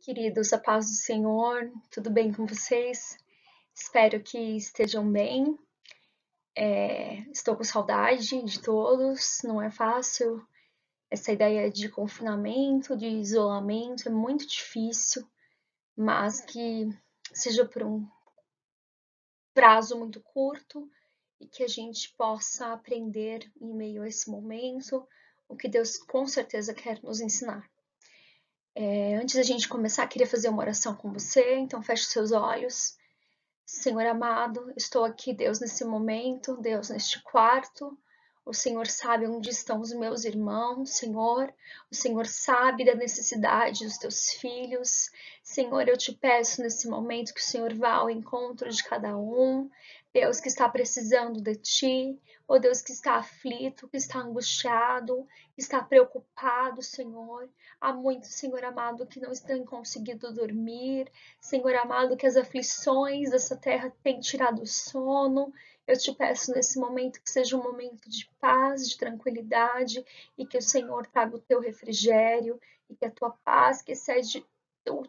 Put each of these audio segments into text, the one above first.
Queridos, a paz do Senhor, tudo bem com vocês? Espero que estejam bem. Estou com saudade de todos, não é fácil. Essa ideia de confinamento, de isolamento é muito difícil, mas que seja por um prazo muito curto e que a gente possa aprender em meio a esse momento o que Deus com certeza quer nos ensinar. Antes da gente começar, queria fazer uma oração com você, então feche os seus olhos. Senhor amado, estou aqui, Deus, nesse momento, Deus, neste quarto. O Senhor sabe onde estão os meus irmãos, Senhor. O Senhor sabe da necessidade dos teus filhos. Senhor, eu te peço nesse momento que o Senhor vá ao encontro de cada um. Deus que está precisando de ti. Oh Deus que está aflito, que está angustiado, que está preocupado, Senhor. Há muitos, Senhor amado, que não estão conseguindo dormir. Senhor amado, que as aflições dessa terra têm tirado o sono. Eu te peço nesse momento que seja um momento de paz, de tranquilidade, e que o Senhor traga o teu refrigério, e que a tua paz, que excede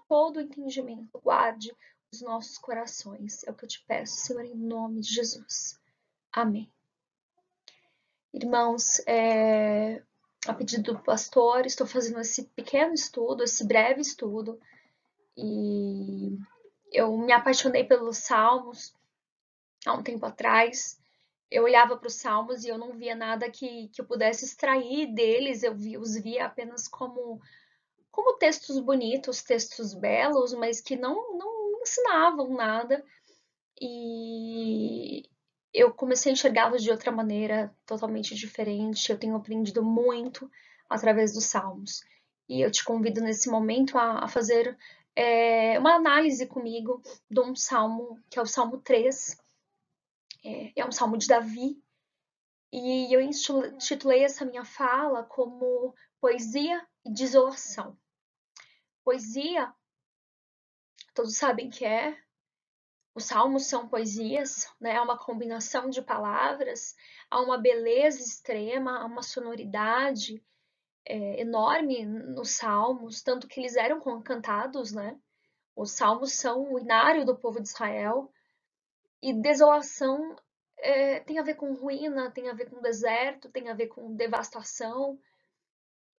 todo o entendimento, guarde os nossos corações. É o que eu te peço, Senhor, em nome de Jesus. Amém. Irmãos, a pedido do pastor, estou fazendo esse pequeno estudo, esse breve estudo, e eu me apaixonei pelos Salmos há um tempo atrás. Eu olhava para os Salmos e eu não via nada que eu pudesse extrair deles, os via apenas como textos bonitos, textos belos, mas que não ensinavam nada. E eu comecei a enxergá-los de outra maneira, totalmente diferente. Eu tenho aprendido muito através dos Salmos. E eu te convido nesse momento a fazer uma análise comigo de um salmo, que é o Salmo 3. É um salmo de Davi. E eu intitulei essa minha fala como Poesia e Desolação. Poesia, todos sabem que é. Os salmos são poesias, né? É uma combinação de palavras, há uma beleza extrema, há uma sonoridade enorme nos salmos, tanto que eles eram cantados, né? Os salmos são o inário do povo de Israel. E desolação tem a ver com ruína, tem a ver com deserto, tem a ver com devastação.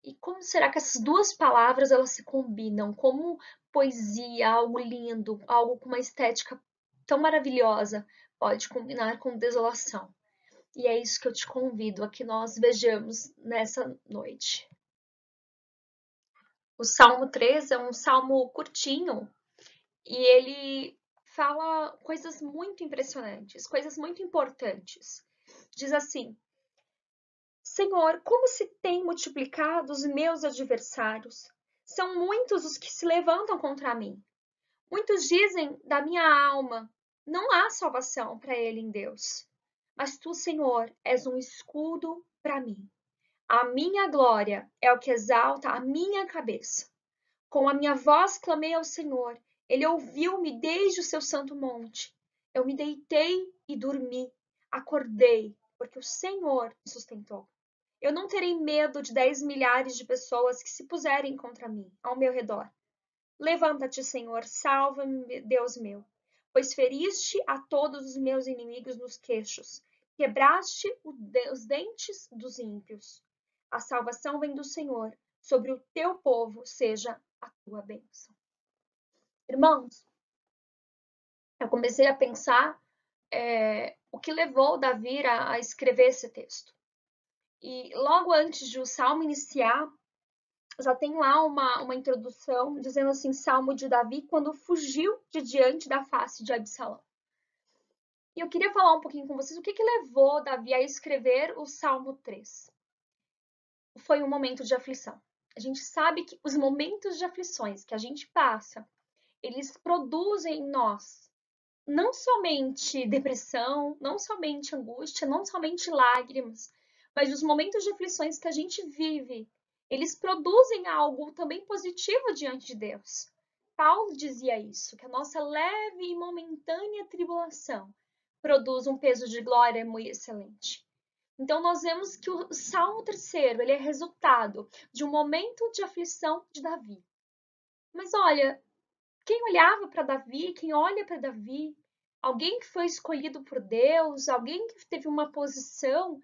E como será que essas duas palavras elas se combinam? Como poesia, algo lindo, algo com uma estética tão maravilhosa, pode combinar com desolação? E é isso que eu te convido a que nós vejamos nessa noite. O Salmo 3 é um salmo curtinho e ele fala coisas muito impressionantes, coisas muito importantes. Diz assim: Senhor, como se têm multiplicado os meus adversários? São muitos os que se levantam contra mim. Muitos dizem da minha alma: não há salvação para ele em Deus. Mas tu, Senhor, és um escudo para mim. A minha glória é o que exalta a minha cabeça. Com a minha voz clamei ao Senhor. Ele ouviu-me desde o seu santo monte. Eu me deitei e dormi. Acordei, porque o Senhor me sustentou. Eu não terei medo de 10 milhares de pessoas que se puserem contra mim, ao meu redor. Levanta-te, Senhor, salva-me, Deus meu, pois feriste a todos os meus inimigos nos queixos, quebraste os dentes dos ímpios. A salvação vem do Senhor, sobre o teu povo seja a tua bênção. Irmãos, eu comecei a pensar o que levou Davi a escrever esse texto. E logo antes de o salmo iniciar, já tem lá uma introdução dizendo assim: Salmo de Davi quando fugiu de diante da face de Absalão. E eu queria falar um pouquinho com vocês o que levou Davi a escrever o Salmo 3. Foi um momento de aflição. A gente sabe que os momentos de aflições que a gente passa, eles produzem em nós não somente depressão, não somente angústia, não somente lágrimas, mas os momentos de aflições que a gente vive, eles produzem algo também positivo diante de Deus. Paulo dizia isso, que a nossa leve e momentânea tribulação produz um peso de glória muito excelente. Então nós vemos que o Salmo 3º, ele é resultado de um momento de aflição de Davi. Mas olha, Quem olhava para Davi, quem olha para Davi, alguém que foi escolhido por Deus, alguém que teve uma posição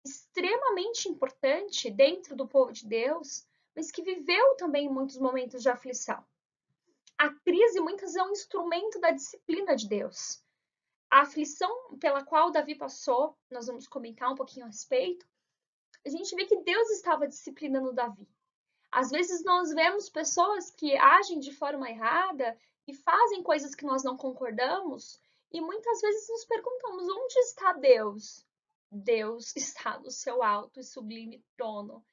extremamente importante dentro do povo de Deus, mas que viveu também muitos momentos de aflição. A crise muitas vezes é um instrumento da disciplina de Deus. A aflição pela qual Davi passou, nós vamos comentar um pouquinho a respeito, a gente vê que Deus estava disciplinando Davi. Às vezes nós vemos pessoas que agem de forma errada e fazem coisas que nós não concordamos, e muitas vezes nos perguntamos: onde está Deus? Deus está no seu alto e sublime trono,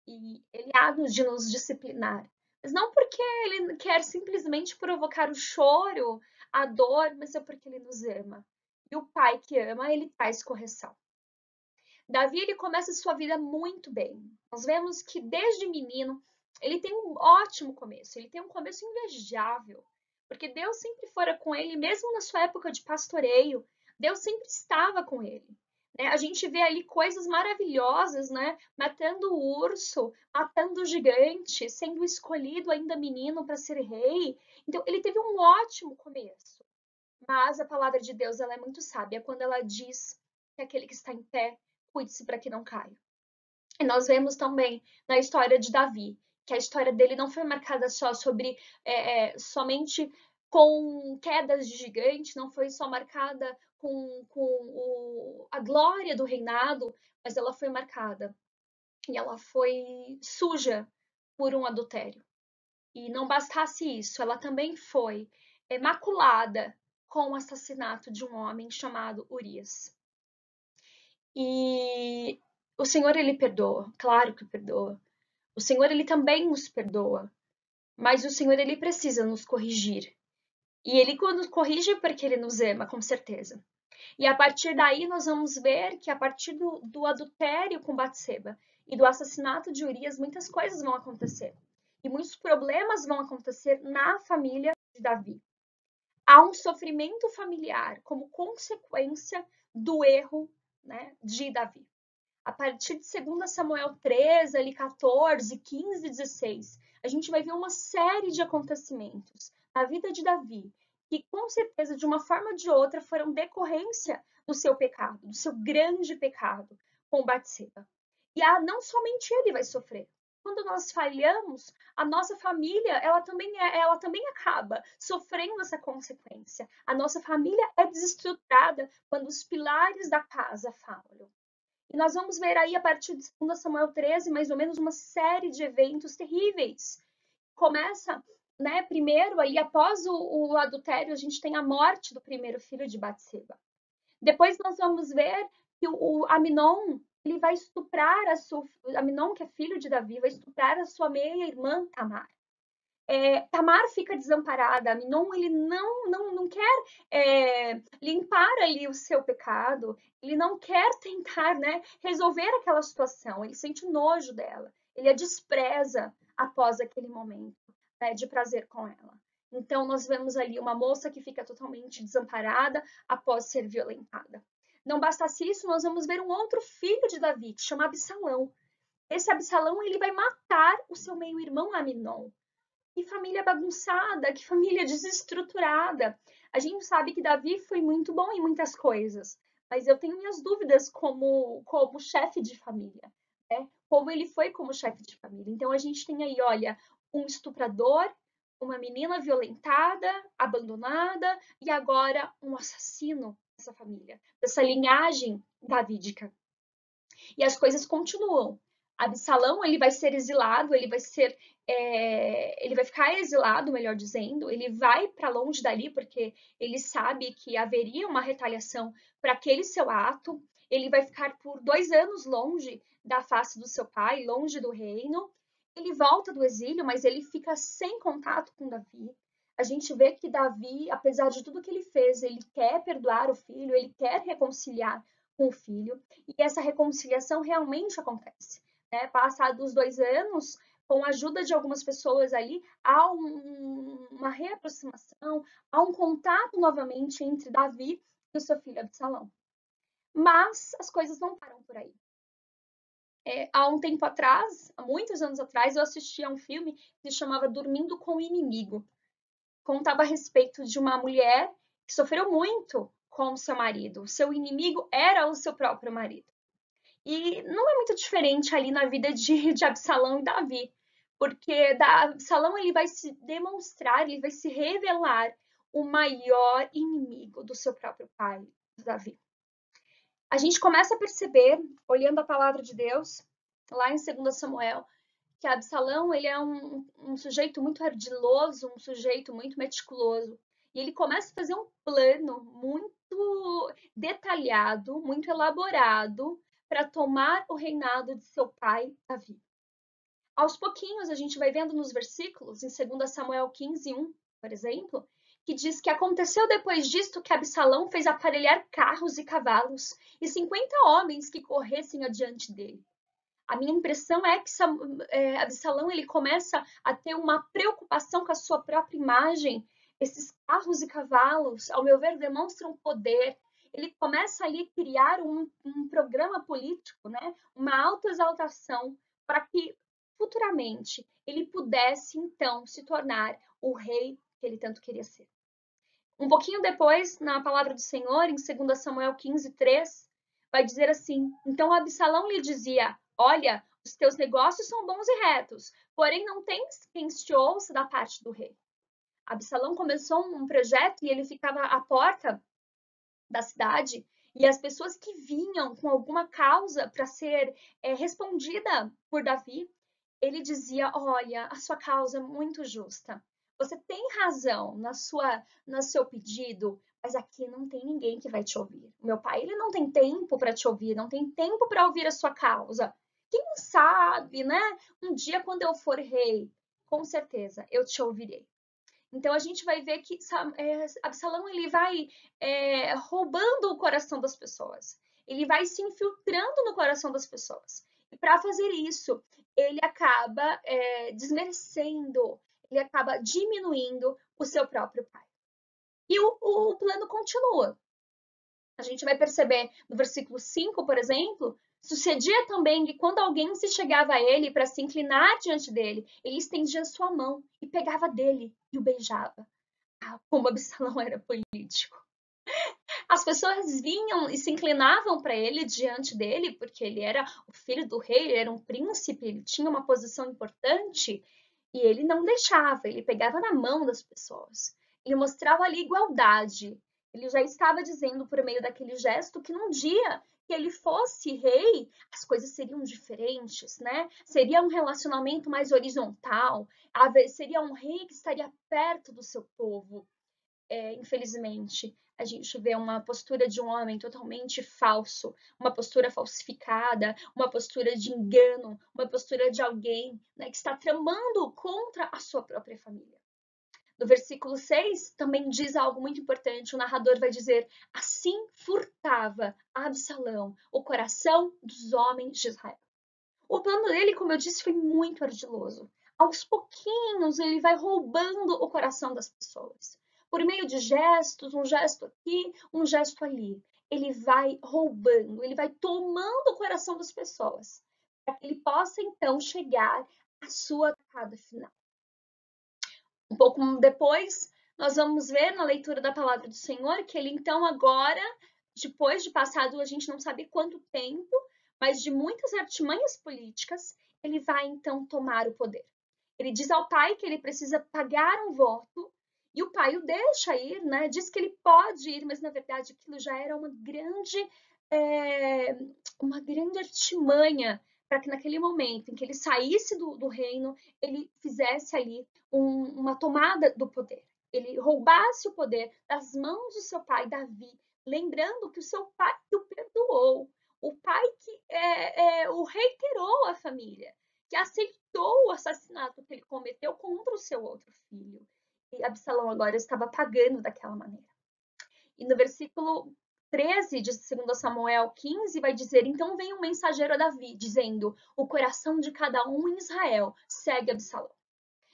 e ele há de nos disciplinar. Mas não porque ele quer simplesmente provocar o choro, a dor, mas é porque ele nos ama. E o pai que ama, ele traz correção. Davi, ele começa sua vida muito bem. Nós vemos que desde menino, ele tem um ótimo começo, ele tem um começo invejável, porque Deus sempre fora com ele, mesmo na sua época de pastoreio, Deus sempre estava com ele. Né? A gente vê ali coisas maravilhosas, né? Matando o urso, matando o gigante, sendo escolhido ainda menino para ser rei. Então, ele teve um ótimo começo. Mas a palavra de Deus, ela é muito sábia quando ela diz que aquele que está em pé, cuide-se para que não caia. E nós vemos também na história de Davi, que a história dele não foi marcada só sobre somente com quedas de gigante, não foi só marcada com a glória do reinado, mas ela foi marcada e ela foi suja por um adultério. E não bastasse isso, ela também foi maculada com o assassinato de um homem chamado Urias. E o Senhor, ele perdoa, claro que perdoa. O Senhor, ele também nos perdoa, mas o Senhor, ele precisa nos corrigir. E ele, quando corrige, é porque ele nos ama, com certeza. E a partir daí, nós vamos ver que a partir do adultério com Batseba e do assassinato de Urias, muitas coisas vão acontecer. E muitos problemas vão acontecer na família de Davi. Há um sofrimento familiar como consequência do erro, né, de Davi. A partir de 2 Samuel 13, ali 14, 15, 16, a gente vai ver uma série de acontecimentos na vida de Davi, que com certeza, de uma forma ou de outra, foram decorrência do seu pecado, do seu grande pecado com Batseba. E não somente ele vai sofrer. Quando nós falhamos, a nossa família, ela também acaba sofrendo essa consequência. A nossa família é desestruturada quando os pilares da casa falham. E nós vamos ver aí, a partir de 2 Samuel 13, mais ou menos uma série de eventos terríveis. Começa, né, primeiro, ali após o adultério, a gente tem a morte do primeiro filho de Batseba. Depois nós vamos ver que o Aminon, ele vai estuprar Aminon, que é filho de Davi, vai estuprar a sua meia-irmã Tamar. Tamar fica desamparada, Aminon ele não quer limpar ali o seu pecado, ele não quer tentar, né, resolver aquela situação, ele sente nojo dela, ele a despreza após aquele momento, né, de prazer com ela. Então nós vemos ali uma moça que fica totalmente desamparada após ser violentada. Não bastasse isso, nós vamos ver um outro filho de Davi, que chama Absalão. Esse Absalão ele vai matar o seu meio-irmão Aminon. Que família bagunçada, que família desestruturada. A gente sabe que Davi foi muito bom em muitas coisas, mas eu tenho minhas dúvidas como chefe de família, né? Como ele foi como chefe de família. Então a gente tem aí, olha, um estuprador, uma menina violentada, abandonada e agora um assassino dessa família, dessa linhagem davídica. E as coisas continuam. Absalão, ele vai ser exilado, ele vai ficar exilado, melhor dizendo, ele vai para longe dali porque ele sabe que haveria uma retaliação para aquele seu ato. Ele vai ficar por 2 anos longe da face do seu pai, longe do reino. Ele volta do exílio, mas ele fica sem contato com Davi. A gente vê que Davi, apesar de tudo que ele fez, ele quer perdoar o filho, ele quer reconciliar com o filho, e essa reconciliação realmente acontece. Né? Passados os 2 anos, com a ajuda de algumas pessoas ali, há uma reaproximação, há um contato novamente entre Davi e o seu filho Absalão. Mas as coisas não param por aí. Há um tempo atrás, há muitos anos atrás, eu assisti a um filme que se chamava Dormindo com o Inimigo. contava a respeito de uma mulher que sofreu muito com o seu marido. O seu inimigo era o seu próprio marido. E não é muito diferente ali na vida de Absalão e Davi, porque Absalão ele vai se demonstrar, ele vai se revelar o maior inimigo do seu próprio pai, Davi. A gente começa a perceber, olhando a palavra de Deus, lá em 2 Samuel, que Absalão ele é um sujeito muito ardiloso, um sujeito muito meticuloso. E ele começa a fazer um plano muito detalhado, muito elaborado, para tomar o reinado de seu pai, Davi. Aos pouquinhos, a gente vai vendo nos versículos, em 2 Samuel 15:1, por exemplo, que diz que aconteceu depois disto que Absalão fez aparelhar carros e cavalos e 50 homens que corressem adiante dele. A minha impressão é que Absalão ele começa a ter uma preocupação com a sua própria imagem. Esses carros e cavalos, ao meu ver, demonstram poder. Ele começa ali a criar um programa político, né? Uma autoexaltação para que futuramente ele pudesse então se tornar o rei que ele tanto queria ser. Um pouquinho depois, na palavra do Senhor, em 2 Samuel 15:3, vai dizer assim: então Absalão lhe dizia: olha, os teus negócios são bons e retos, porém não tens quem te ouça da parte do rei. Absalão começou um projeto e ele ficava à porta da cidade e as pessoas que vinham com alguma causa para ser respondida por Davi, ele dizia: olha, a sua causa é muito justa. Você tem razão no seu pedido, mas aqui não tem ninguém que vai te ouvir. Meu pai, ele não tem tempo para te ouvir, não tem tempo para ouvir a sua causa. Quem sabe, né? Um dia quando eu for rei, com certeza eu te ouvirei. Então a gente vai ver que Absalão ele vai roubando o coração das pessoas. Ele vai se infiltrando no coração das pessoas. E para fazer isso, ele acaba desmerecendo, ele acaba diminuindo o seu próprio pai. E o plano continua. A gente vai perceber no versículo 5, por exemplo, sucedia também que quando alguém se chegava a ele para se inclinar diante dele, ele estendia sua mão e pegava dele e o beijava. Ah, como Absalão era político. As pessoas vinham e se inclinavam para ele diante dele, porque ele era o filho do rei, ele era um príncipe, ele tinha uma posição importante, e ele não deixava, ele pegava na mão das pessoas. Ele mostrava ali igualdade. Ele já estava dizendo por meio daquele gesto que num dia que ele fosse rei, as coisas seriam diferentes, né? Seria um relacionamento mais horizontal, seria um rei que estaria perto do seu povo. Infelizmente, a gente vê uma postura de um homem totalmente falso, uma postura falsificada, uma postura de engano, uma postura de alguém, né, que está tramando contra a sua própria família. No versículo 6 também diz algo muito importante. O narrador vai dizer: assim furtava Absalão o coração dos homens de Israel. O plano dele, como eu disse, foi muito ardiloso. Aos pouquinhos, ele vai roubando o coração das pessoas. Por meio de gestos, um gesto aqui, um gesto ali. Ele vai roubando, ele vai tomando o coração das pessoas, para que ele possa, então, chegar à sua atacada final. Um pouco depois, nós vamos ver na leitura da palavra do Senhor que ele, então, agora, depois de passado, a gente não sabe quanto tempo, mas de muitas artimanhas políticas, ele vai então tomar o poder. Ele diz ao pai que ele precisa pagar um voto e o pai o deixa ir, né? Diz que ele pode ir, mas na verdade aquilo já era uma grande artimanha para que naquele momento em que ele saísse do reino, ele fizesse ali uma tomada do poder. Ele roubasse o poder das mãos do seu pai Davi, lembrando que o seu pai o perdoou, o pai que o reiterou a família, que aceitou o assassinato que ele cometeu contra o seu outro filho. E Absalão agora estava pagando daquela maneira. E no versículo 13 de 2 Samuel 15 vai dizer: então vem um mensageiro a Davi, dizendo: o coração de cada um em Israel segue Absalão.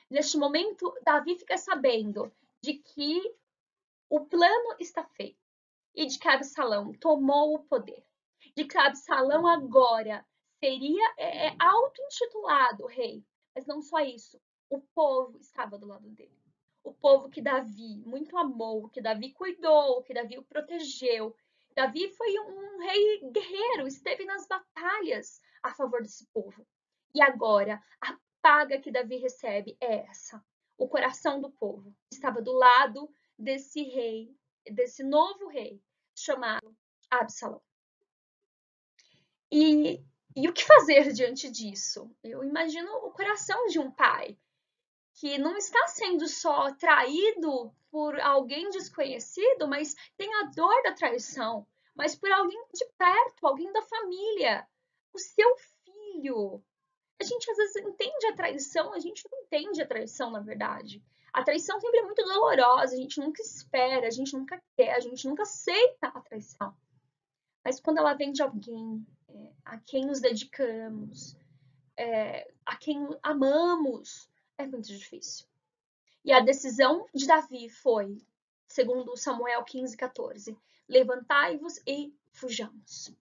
Neste momento, Davi fica sabendo de que o plano está feito e de que Absalão tomou o poder, de que Absalão agora seria auto-intitulado rei. Mas não só isso, o povo estava do lado dele. o povo que Davi muito amou, que Davi cuidou, que Davi o protegeu. Davi foi um rei guerreiro, esteve nas batalhas a favor desse povo. E agora, a paga que Davi recebe é essa. O coração do povo estava do lado desse rei, desse novo rei, chamado Absalão. E o que fazer diante disso? Eu imagino o coração de um pai que não está sendo só traído por alguém desconhecido, mas tem a dor da traição, mas por alguém de perto, alguém da família, o seu filho. A gente às vezes entende a traição, a gente não entende a traição, na verdade. A traição sempre é muito dolorosa, a gente nunca espera, a gente nunca quer, a gente nunca aceita a traição. Mas quando ela vem de alguém a quem nos dedicamos, a quem amamos, é muito difícil. E a decisão de Davi foi, segundo Samuel 15:14, levantai-vos e fujamos.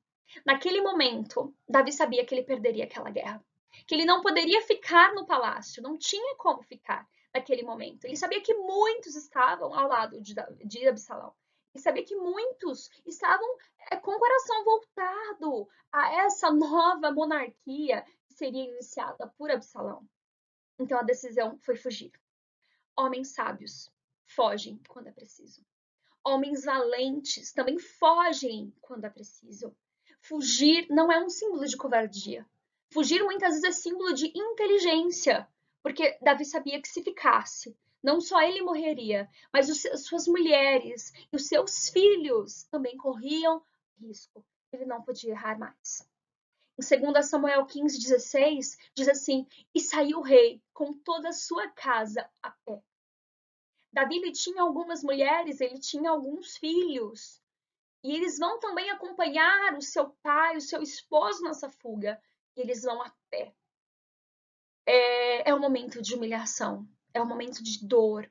Naquele momento, Davi sabia que ele perderia aquela guerra, que ele não poderia ficar no palácio, não tinha como ficar naquele momento. Ele sabia que muitos estavam ao lado de Absalão. Ele sabia que muitos estavam com o coração voltado a essa nova monarquia que seria iniciada por Absalão. Então a decisão foi fugir. Homens sábios fogem quando é preciso. Homens valentes também fogem quando é preciso. Fugir não é um símbolo de covardia. Fugir muitas vezes é símbolo de inteligência, porque Davi sabia que se ficasse, não só ele morreria, mas suas mulheres e os seus filhos também corriam risco. Ele não podia errar mais. Em 2 Samuel 15:16, diz assim: e saiu o rei com toda a sua casa a pé. Davi ele tinha algumas mulheres, ele tinha alguns filhos. E eles vão também acompanhar o seu pai, o seu esposo nessa fuga. E eles vão a pé. É um momento de humilhação, é um momento de dor,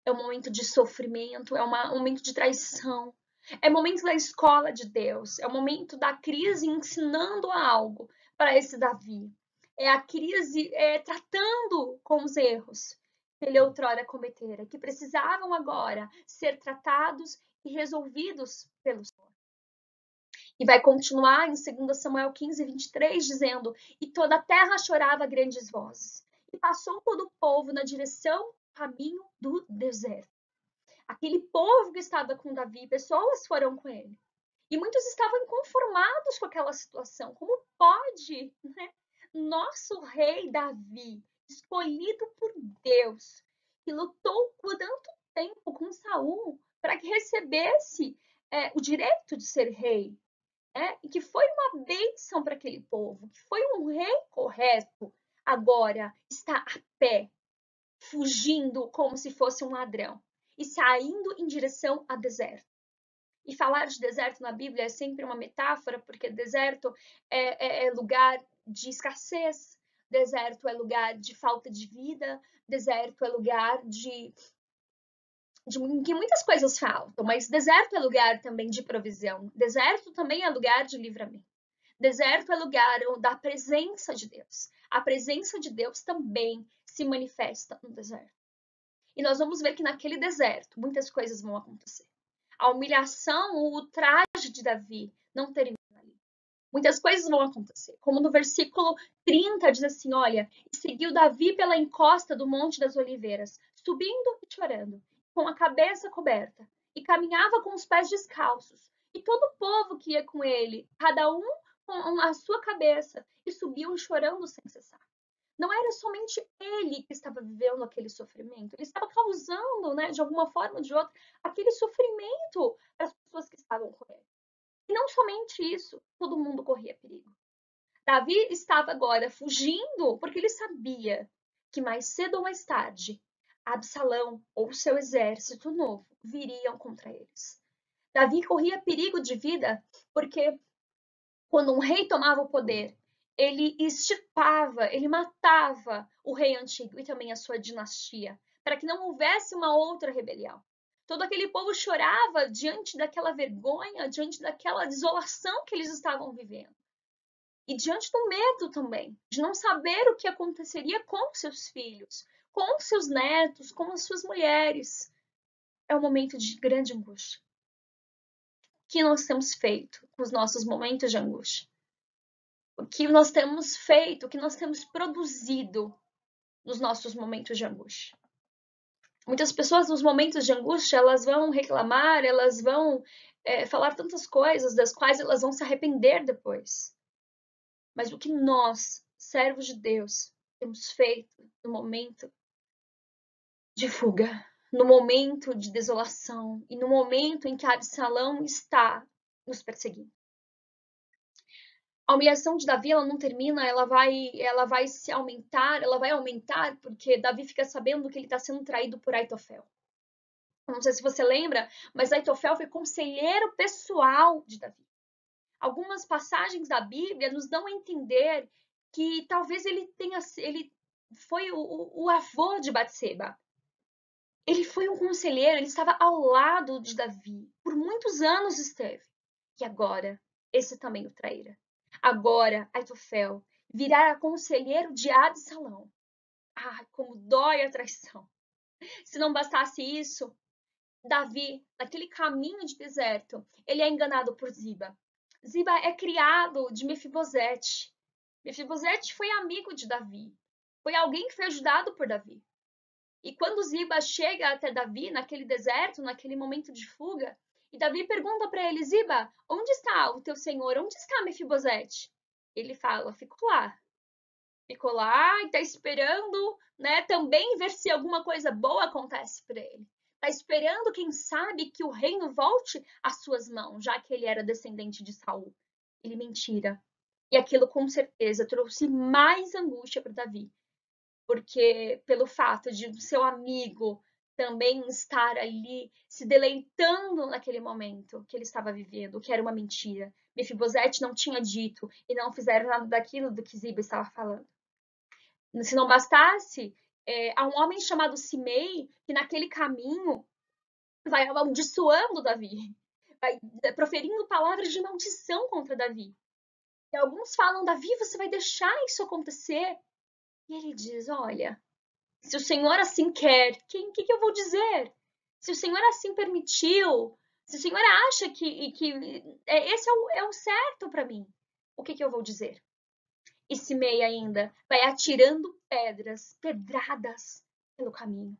é um momento de sofrimento, é um momento de traição. É o momento da escola de Deus, é o momento da crise ensinando algo para esse Davi. É a crise tratando com os erros que ele outrora cometera, que precisavam agora ser tratados e resolvidos pelo Senhor. E vai continuar em 2 Samuel 15:23, dizendo: e toda a terra chorava a grandes vozes, e passou todo o povo na direção do caminho do deserto. Aquele povo que estava com Davi, pessoas foram com ele. E muitos estavam inconformados com aquela situação. Como pode, né? Nosso rei Davi, escolhido por Deus, que lutou por tanto tempo com Saul para que recebesse o direito de ser rei, e que foi uma bênção para aquele povo, que foi um rei correto, agora está a pé, fugindo como se fosse um ladrão e saindo em direção a deserto. E falar de deserto na Bíblia é sempre uma metáfora, porque deserto é lugar de escassez, deserto é lugar de falta de vida, deserto é lugar de que muitas coisas faltam, mas deserto é lugar também de provisão, deserto também é lugar de livramento. Deserto é lugar da presença de Deus. A presença de Deus também se manifesta no deserto. E nós vamos ver que naquele deserto muitas coisas vão acontecer. A humilhação, o traje de Davi não termina ali. Muitas coisas vão acontecer. Como no versículo 30 diz assim, olha, e seguiu Davi pela encosta do Monte das Oliveiras, subindo e chorando, com a cabeça coberta, e caminhava com os pés descalços. E todo o povo que ia com ele, cada um com a sua cabeça, e subiam chorando sem cessar. Não era somente ele que estava vivendo aquele sofrimento, ele estava causando, né, de alguma forma ou de outra, aquele sofrimento para as pessoas que estavam com ele. E não somente isso, todo mundo corria perigo. Davi estava agora fugindo porque ele sabia que mais cedo ou mais tarde, Absalão ou seu exército novo viriam contra eles. Davi corria perigo de vida porque quando um rei tomava o poder, ele extirpava, ele matava o rei antigo e também a sua dinastia, para que não houvesse uma outra rebelião. Todo aquele povo chorava diante daquela vergonha, diante daquela desolação que eles estavam vivendo. E diante do medo também, de não saber o que aconteceria com seus filhos, com seus netos, com as suas mulheres. É um momento de grande angústia. O que nós temos feito com os nossos momentos de angústia? O que nós temos feito, o que nós temos produzido nos nossos momentos de angústia? Muitas pessoas, nos momentos de angústia, elas vão reclamar, elas vão falar tantas coisas das quais elas vão se arrepender depois. Mas o que nós, servos de Deus, temos feito no momento de fuga, no momento de desolação e no momento em que Absalão está nos perseguindo? A humilhação de Davi, ela não termina, ela vai se aumentar, ela vai aumentar porque Davi fica sabendo que ele está sendo traído por Aitofel. Não sei se você lembra, mas Aitofel foi conselheiro pessoal de Davi. Algumas passagens da Bíblia nos dão a entender que talvez ele foi o avô de Batseba. Ele foi um conselheiro, ele estava ao lado de Davi. Por muitos anos esteve. E agora, esse também o traíra. Agora, Aitofel virá conselheiro de Absalão. Ah, como dói a traição. Se não bastasse isso, Davi, naquele caminho de deserto, ele é enganado por Ziba. Ziba é criado de Mefibosete. Mefibosete foi amigo de Davi. Foi alguém que foi ajudado por Davi. E quando Ziba chega até Davi, naquele deserto, naquele momento de fuga, e Davi pergunta para ele, Ziba, onde está o teu senhor? Onde está Mefibosete? Ele fala, ficou lá. Ficou lá e está esperando, né, também ver se alguma coisa boa acontece para ele. Está esperando, quem sabe, que o reino volte às suas mãos, já que ele era descendente de Saul. Ele mentira. E aquilo, com certeza, trouxe mais angústia para Davi. Porque pelo fato de o seu amigo também estar ali se deleitando naquele momento que ele estava vivendo, que era uma mentira. Mefibosete não tinha dito e não fizeram nada daquilo do que Ziba estava falando. Se não bastasse, há um homem chamado Simei que naquele caminho vai amaldiçoando Davi, vai proferindo palavras de maldição contra Davi. E alguns falam, Davi, você vai deixar isso acontecer? E ele diz, olha, se o Senhor assim quer, o que eu vou dizer? Se o Senhor assim permitiu, se o Senhor acha que esse é o certo para mim, o que eu vou dizer? E Simei ainda vai atirando pedradas pelo caminho.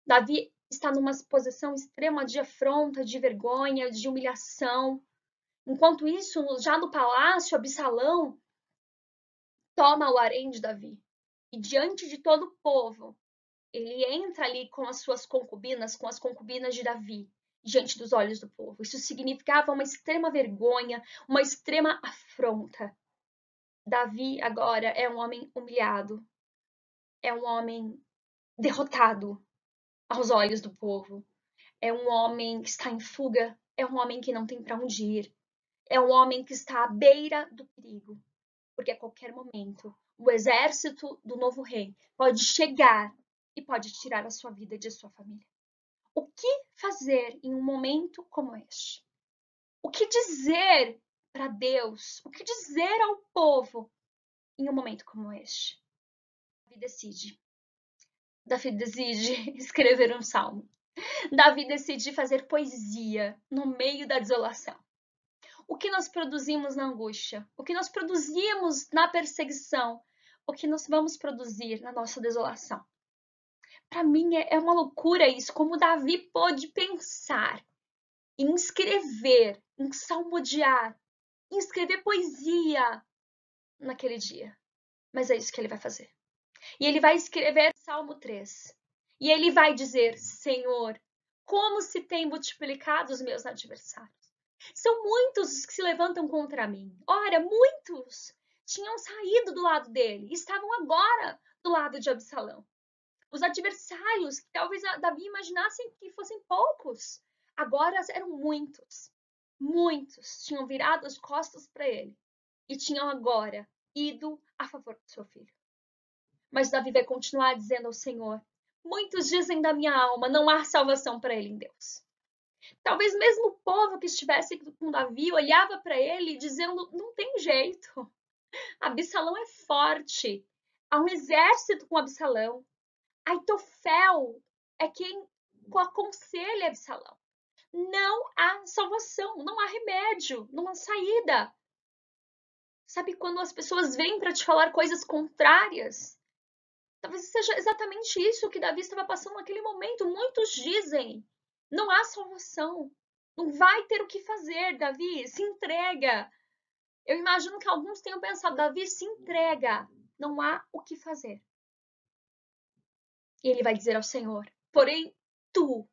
Davi está numa posição extrema de afronta, de vergonha, de humilhação. Enquanto isso, já no palácio, Absalão toma o harém de Davi. E diante de todo o povo, ele entra ali com as suas concubinas, com as concubinas de Davi, diante dos olhos do povo. Isso significava uma extrema vergonha, uma extrema afronta. Davi agora é um homem humilhado, é um homem derrotado aos olhos do povo, é um homem que está em fuga, é um homem que não tem para onde ir, é um homem que está à beira do perigo, porque a qualquer momento o exército do novo rei pode chegar e pode tirar a sua vida e de sua família. O que fazer em um momento como este? O que dizer para Deus? O que dizer ao povo em um momento como este? Davi decide escrever um salmo. Davi decide fazer poesia no meio da desolação. O que nós produzimos na angústia? O que nós produzimos na perseguição? O que nós vamos produzir na nossa desolação? Para mim é uma loucura isso, como Davi pôde pensar em escrever, em salmodiar, em escrever poesia naquele dia. Mas é isso que ele vai fazer. E ele vai escrever Salmo 3. E ele vai dizer, Senhor, como se tem multiplicado os meus adversários. São muitos os que se levantam contra mim. Ora, muitos tinham saído do lado dele e estavam agora do lado de Absalão. Os adversários, que talvez Davi imaginasse que fossem poucos, agora eram muitos. Muitos tinham virado as costas para ele e tinham agora ido a favor do seu filho. Mas Davi vai continuar dizendo ao Senhor, muitos dizem da minha alma, não há salvação para ele em Deus. Talvez mesmo o povo que estivesse com Davi olhava para ele dizendo, não tem jeito. Absalão é forte. Há um exército com Absalão. Aitofel é quem aconselha Absalão. Não há salvação, não há remédio, não há saída. Sabe quando as pessoas vêm para te falar coisas contrárias? Talvez seja exatamente isso que Davi estava passando naquele momento. Muitos dizem: não há salvação, não vai ter o que fazer, Davi, se entrega. Eu imagino que alguns tenham pensado: Davi, se entrega, não há o que fazer. E ele vai dizer ao Senhor: porém, tu.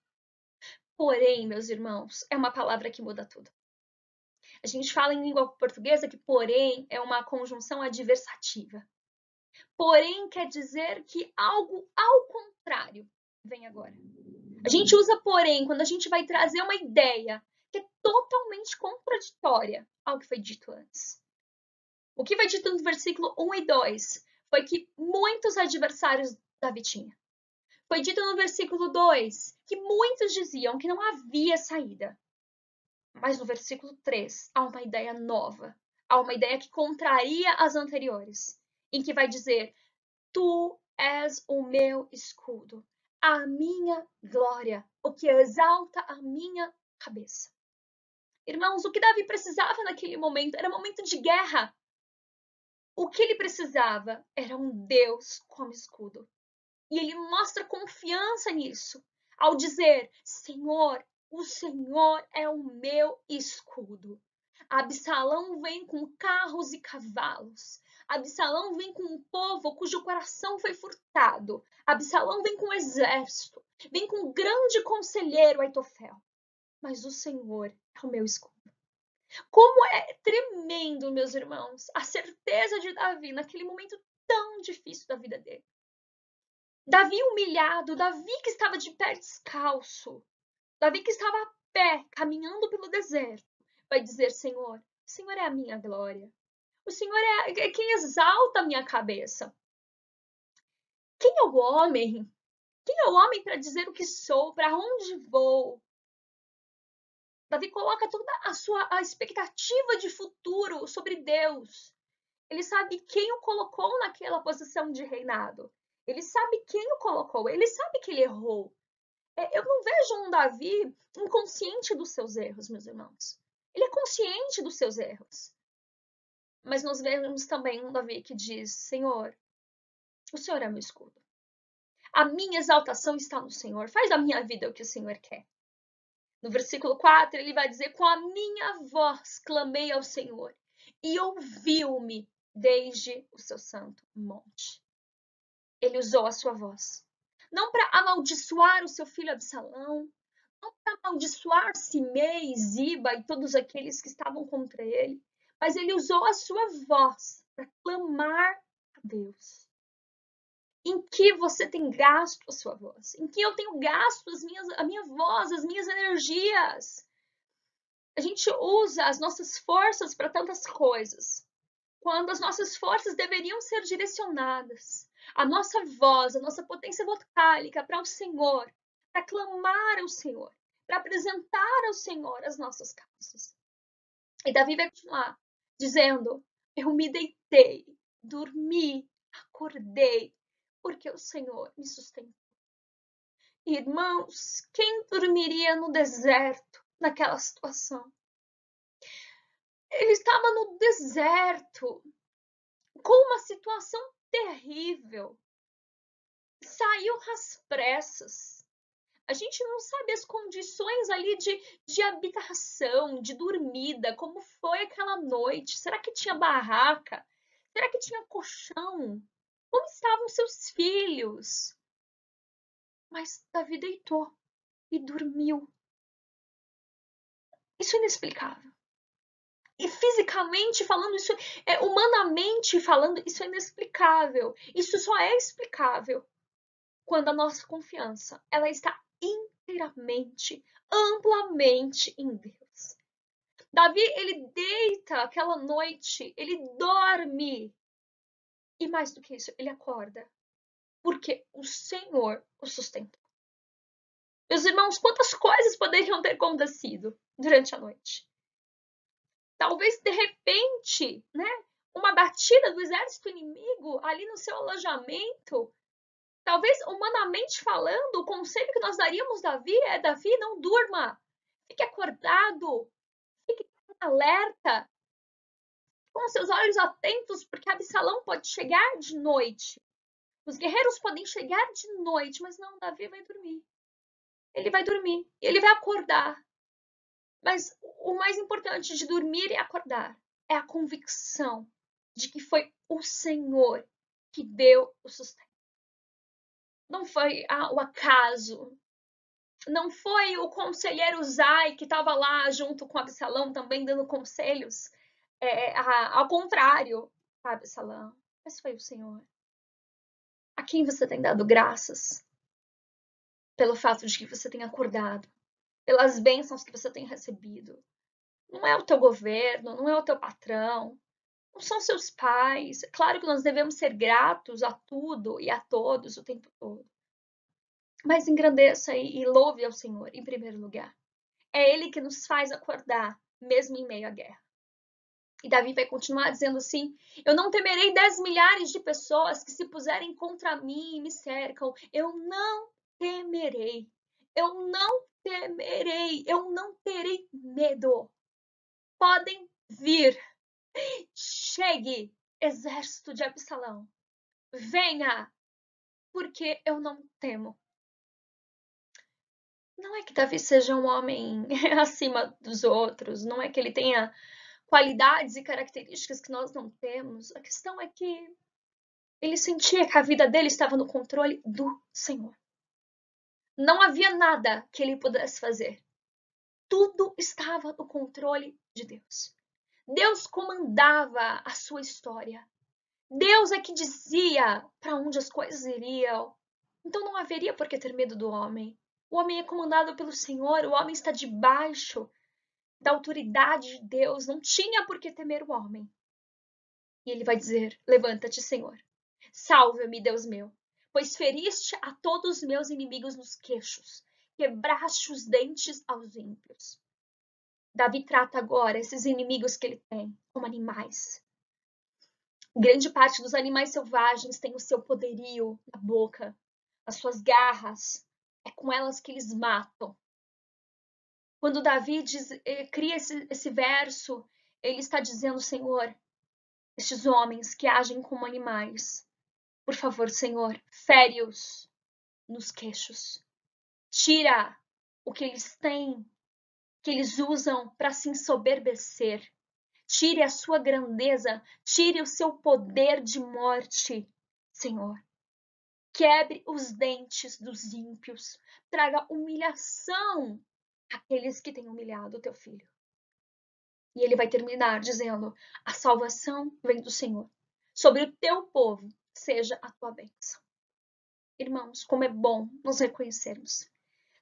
Porém, meus irmãos, é uma palavra que muda tudo. A gente fala em língua portuguesa que porém é uma conjunção adversativa. Porém quer dizer que algo ao contrário vem agora. A gente usa porém quando a gente vai trazer uma ideia que é totalmente contraditória ao que foi dito antes. O que foi dito no versículo 1 e 2 foi que muitos adversários Davi tinha. Foi dito no versículo 2 que muitos diziam que não havia saída. Mas no versículo 3 há uma ideia nova. Há uma ideia que contraria as anteriores. Em que vai dizer: tu és o meu escudo, a minha glória, o que exalta a minha cabeça. Irmãos, o que Davi precisava naquele momento era um momento de guerra. O que ele precisava era um Deus como escudo. E ele mostra confiança nisso, ao dizer: Senhor, o Senhor é o meu escudo. Absalão vem com carros e cavalos. Absalão vem com um povo cujo coração foi furtado. Absalão vem com um exército. Vem com um grande conselheiro, Aitofel. Mas o Senhor é o meu escudo. Como é tremendo, meus irmãos, a certeza de Davi naquele momento tão difícil da vida dele. Davi humilhado, Davi que estava de pé descalço, Davi que estava a pé, caminhando pelo deserto, vai dizer: Senhor, o Senhor é a minha glória. O Senhor é quem exalta a minha cabeça. Quem é o homem? Quem é o homem para dizer o que sou, para onde vou? Davi coloca toda a expectativa de futuro sobre Deus. Ele sabe quem o colocou naquela posição de reinado. Ele sabe quem o colocou. Ele sabe que ele errou. Eu não vejo um Davi inconsciente dos seus erros, meus irmãos. Ele é consciente dos seus erros. Mas nós vemos também um Davi que diz: Senhor, o Senhor é meu escudo. A minha exaltação está no Senhor. Faz da minha vida o que o Senhor quer. No versículo 4, ele vai dizer: com a minha voz clamei ao Senhor e ouviu-me desde o seu santo monte. Ele usou a sua voz. Não para amaldiçoar o seu filho Absalão, não para amaldiçoar Simei, Ziba e todos aqueles que estavam contra ele, mas ele usou a sua voz para clamar a Deus. Em que você tem gasto a sua voz? Em que eu tenho gasto a minha voz, as minhas energias? A gente usa as nossas forças para tantas coisas, quando as nossas forças deveriam ser direcionadas. A nossa voz, a nossa potência vocálica para o Senhor, para clamar ao Senhor, para apresentar ao Senhor as nossas causas. E Davi vai continuar dizendo: eu me deitei, dormi, acordei, porque o Senhor me sustentou. Irmãos, quem dormiria no deserto naquela situação? Ele estava no deserto, com uma situação terrível. Saiu às pressas. A gente não sabe as condições ali de habitação, de dormida, como foi aquela noite. Será que tinha barraca? Será que tinha colchão? Como estavam seus filhos? Mas Davi deitou e dormiu. Isso é inexplicável. E fisicamente falando, isso humanamente falando, isso é inexplicável. Isso só é explicável quando a nossa confiança ela está inteiramente, amplamente em Deus. Davi, ele deita aquela noite, ele dorme. E mais do que isso, ele acorda. Porque o Senhor o sustentou. Meus irmãos, quantas coisas poderiam ter acontecido durante a noite? Talvez, de repente, né, uma batida do exército inimigo ali no seu alojamento. Talvez, humanamente falando, o conselho que nós daríamos a Davi é: Davi, não durma, fique acordado, fique alerta, com seus olhos atentos, porque Absalão pode chegar de noite. Os guerreiros podem chegar de noite, mas não, Davi vai dormir. Ele vai dormir, ele vai acordar. Mas o mais importante de dormir e acordar é a convicção de que foi o Senhor que deu o sustento. Não foi o acaso. Não foi o conselheiro Zai que estava lá junto com Absalão também dando conselhos ao contrário para Absalão. Mas foi o Senhor. A quem você tem dado graças pelo fato de que você tem acordado, pelas bênçãos que você tem recebido. Não é o teu governo, não é o teu patrão, não são seus pais. É claro que nós devemos ser gratos a tudo e a todos o tempo todo. Mas engrandeça e louve ao Senhor em primeiro lugar. É Ele que nos faz acordar, mesmo em meio à guerra. E Davi vai continuar dizendo assim: eu não temerei 10 milhares de pessoas que se puserem contra mim e me cercam. Eu não temerei. Eu não temerei. Eu não terei medo. Podem vir. Chegue, exército de Absalão. Venha, porque eu não temo. Não é que Davi seja um homem acima dos outros, não é que ele tenha qualidades e características que nós não temos. A questão é que ele sentia que a vida dele estava no controle do Senhor. Não havia nada que ele pudesse fazer. Tudo estava no controle de Deus. Deus comandava a sua história. Deus é que dizia para onde as coisas iriam. Então não haveria por que ter medo do homem. O homem é comandado pelo Senhor, o homem está debaixo da autoridade de Deus, não tinha por que temer o homem. E ele vai dizer: levanta-te, Senhor. Salva-me, Deus meu, pois feriste a todos os meus inimigos nos queixos, quebraste os dentes aos ímpios. Davi trata agora esses inimigos que ele tem como animais. Grande parte dos animais selvagens tem o seu poderio na boca, as suas garras. É com elas que eles matam. Quando Davi cria esse verso, ele está dizendo: Senhor, estes homens que agem como animais, por favor, Senhor, fere-os nos queixos. Tira o que eles têm, que eles usam para se ensoberbecer. Tire a sua grandeza, tire o seu poder de morte, Senhor. Quebre os dentes dos ímpios, traga humilhação àqueles que têm humilhado o teu filho. E ele vai terminar dizendo: a salvação vem do Senhor. Sobre o teu povo seja a tua bênção. Irmãos, como é bom nos reconhecermos.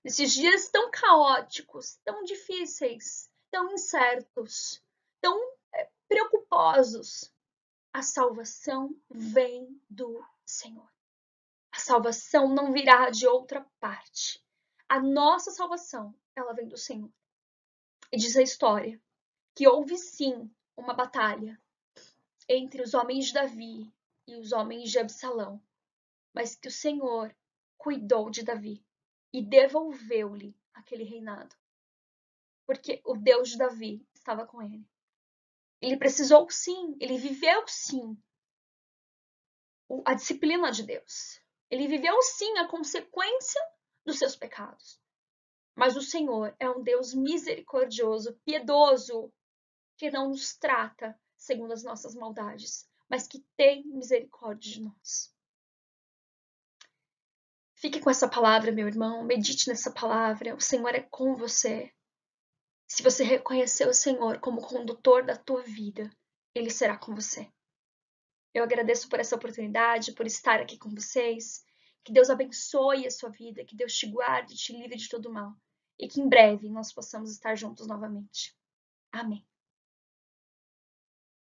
Nesses dias tão caóticos, tão difíceis, tão incertos, tão preocuposos, a salvação vem do Senhor. A salvação não virá de outra parte. A nossa salvação, ela vem do Senhor. E diz a história que houve sim uma batalha entre os homens de Davi e os homens de Absalão, mas que o Senhor cuidou de Davi e devolveu-lhe aquele reinado, porque o Deus de Davi estava com ele. Ele precisou sim, ele viveu sim a disciplina de Deus. Ele viveu sim a consequência dos seus pecados. Mas o Senhor é um Deus misericordioso, piedoso, que não nos trata segundo as nossas maldades, mas que tem misericórdia de nós. Fique com essa palavra, meu irmão, medite nessa palavra. O Senhor é com você. Se você reconhecer o Senhor como condutor da tua vida, Ele será com você. Eu agradeço por essa oportunidade, por estar aqui com vocês. Que Deus abençoe a sua vida, que Deus te guarde, te livre de todo mal. E que em breve nós possamos estar juntos novamente. Amém.